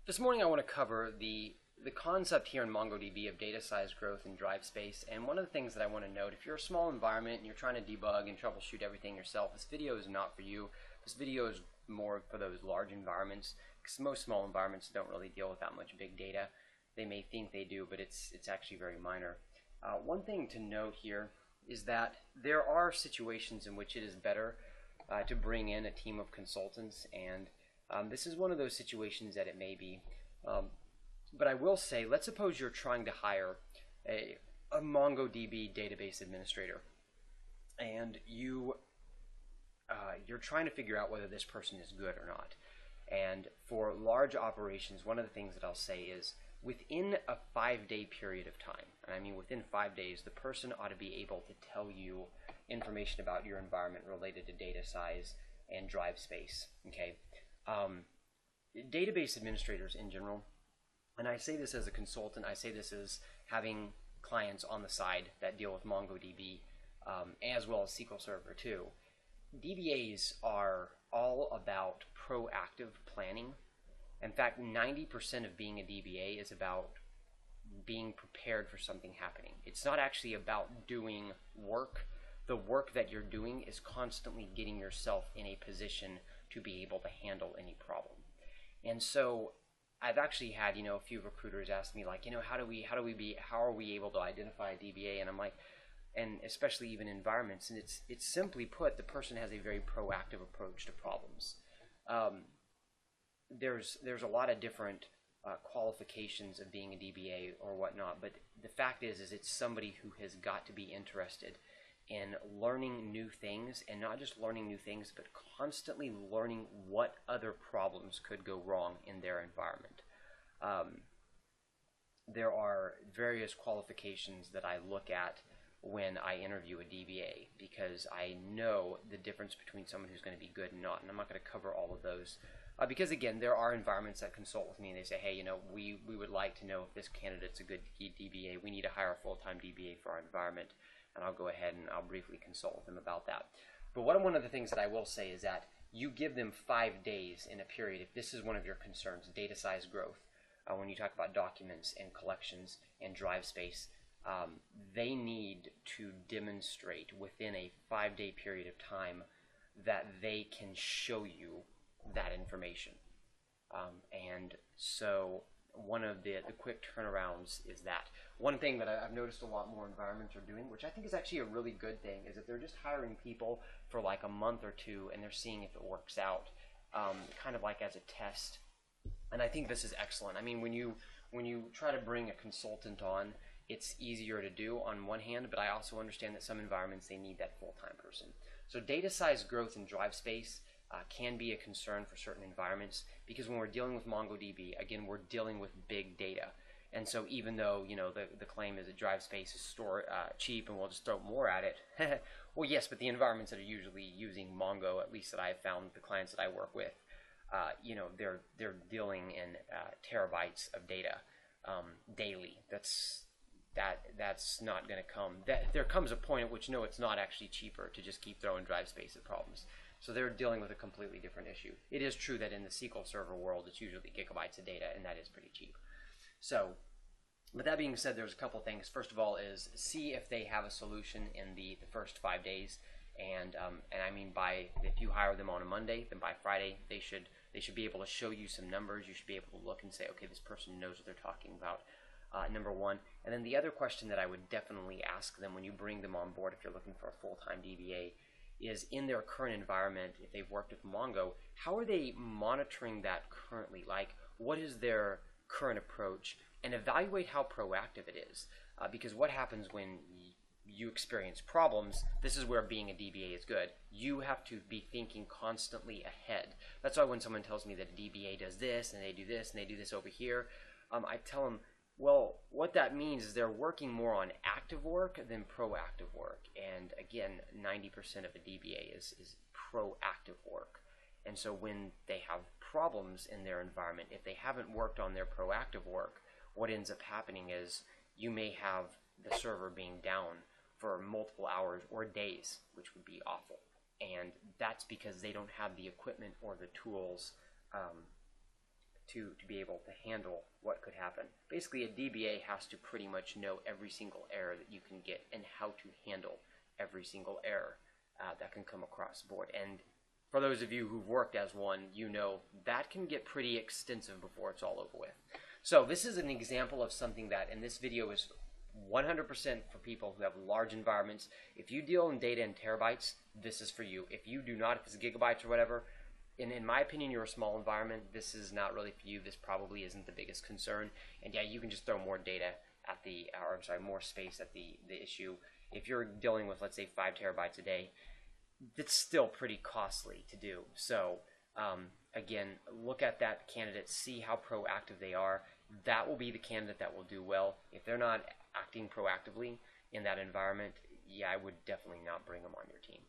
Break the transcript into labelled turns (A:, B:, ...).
A: This morning I want to cover the concept here in MongoDB of data size growth and drive space. And one of the things that I want to note, if you're a small environment and you're trying to debug and troubleshoot everything yourself, this video is not for you. This video is more for those large environments, because most small environments don't really deal with that much big data. They may think they do, but it's actually very minor. One thing to note here is that there are situations in which it is better to bring in a team of consultants, and this is one of those situations that it may be. But I will say, let's suppose you're trying to hire a MongoDB database administrator, and you're trying to figure out whether this person is good or not. And for large operations, one of the things that I'll say is within a 5-day period of time, and I mean within 5 days, the person ought to be able to tell you information about your environment related to data size and drive space. Okay, database administrators in general, and I say this as a consultant, I say this as having clients on the side that deal with MongoDB as well as SQL Server too. DBAs are all about proactive planning. In fact, 90% of being a DBA is about being prepared for something happening. It's not actually about doing work. The work that you're doing is constantly getting yourself in a position to be able to handle any problem. And so I've actually had, a few recruiters ask me, like, how are we able to identify a DBA? And I'm like, and especially even environments, and it's simply put, the person has a very proactive approach to problems. There's a lot of different qualifications of being a DBA or whatnot, but the fact is it's somebody who has got to be interested in learning new things, and not just learning new things, but constantly learning what other problems could go wrong in their environment. There are various qualifications that I look at when I interview a DBA, because I know the difference between someone who's going to be good and not, and I'm not going to cover all of those. Because again, there are environments that consult with me and they say, hey, we would like to know if this candidate's a good DBA. We need to hire a full-time DBA for our environment. And I'll go ahead and I'll briefly consult with them about that. But one of the things that I will say is that you give them 5 days in a period, if this is one of your concerns, data size growth, when you talk about documents and collections and drive space, they need to demonstrate within a 5-day period of time that they can show you that information. And so one of the quick turnarounds is that. One thing that I've noticed a lot more environments are doing, which I think is actually a really good thing, is that they're just hiring people for like a month or two and they're seeing if it works out, kind of like as a test. And I think this is excellent. I mean, when you try to bring a consultant on, it's easier to do on one hand, but I also understand that some environments, they need that full-time person. So data size growth and drive space can be a concern for certain environments, because when we're dealing with MongoDB, again, we're dealing with big data. And so even though, the claim is that drive space is cheap and we'll just throw more at it, well, yes, but the environments that are usually using Mongo, at least that I've found, the clients that I work with, they're dealing in terabytes of data daily. That's not going to come. There comes a point at which, no, it's not actually cheaper to just keep throwing drive space at problems. So they're dealing with a completely different issue. It is true that in the SQL Server world, it's usually gigabytes of data, and that is pretty cheap. So, with that being said, there's a couple things. First of all is see if they have a solution in the first 5 days. And I mean, if you hire them on a Monday, then by Friday they should be able to show you some numbers. You should be able to look and say, okay, this person knows what they're talking about. Number one. And then the other question that I would definitely ask them when you bring them on board, if you're looking for a full-time DBA, is in their current environment, if they've worked with Mongo, how are they monitoring that currently? Like, what is their current approach? And evaluate how proactive it is. Because what happens when you experience problems, this is where being a DBA is good. You have to be thinking constantly ahead. That's why when someone tells me that a DBA does this, and they do this, and they do this over here, I tell them, well, what that means is they're working more on active work than proactive work. And again, 90% of a DBA is proactive work. And so when they have problems in their environment, if they haven't worked on their proactive work, what ends up happening is you may have the server being down for multiple hours or days, which would be awful. And that's because they don't have the equipment or the tools to be able to handle what could happen. Basically, a DBA has to pretty much know every single error that you can get and how to handle every single error that can come across the board. And for those of you who've worked as one, you know that can get pretty extensive before it's all over with. So this is an example of something that in this video is 100% for people who have large environments. If you deal in data in terabytes, this is for you. If you do not, if it's gigabytes or whatever, in my opinion, you're a small environment, this is not really for you. This probably isn't the biggest concern. And yeah, you can just throw more data at the, or I'm sorry, more space at the issue. If you're dealing with, let's say, 5 terabytes a day, it's still pretty costly to do. So again, look at that candidate, see how proactive they are. That will be the candidate that will do well. If they're not acting proactively in that environment, yeah, I would definitely not bring them on your team.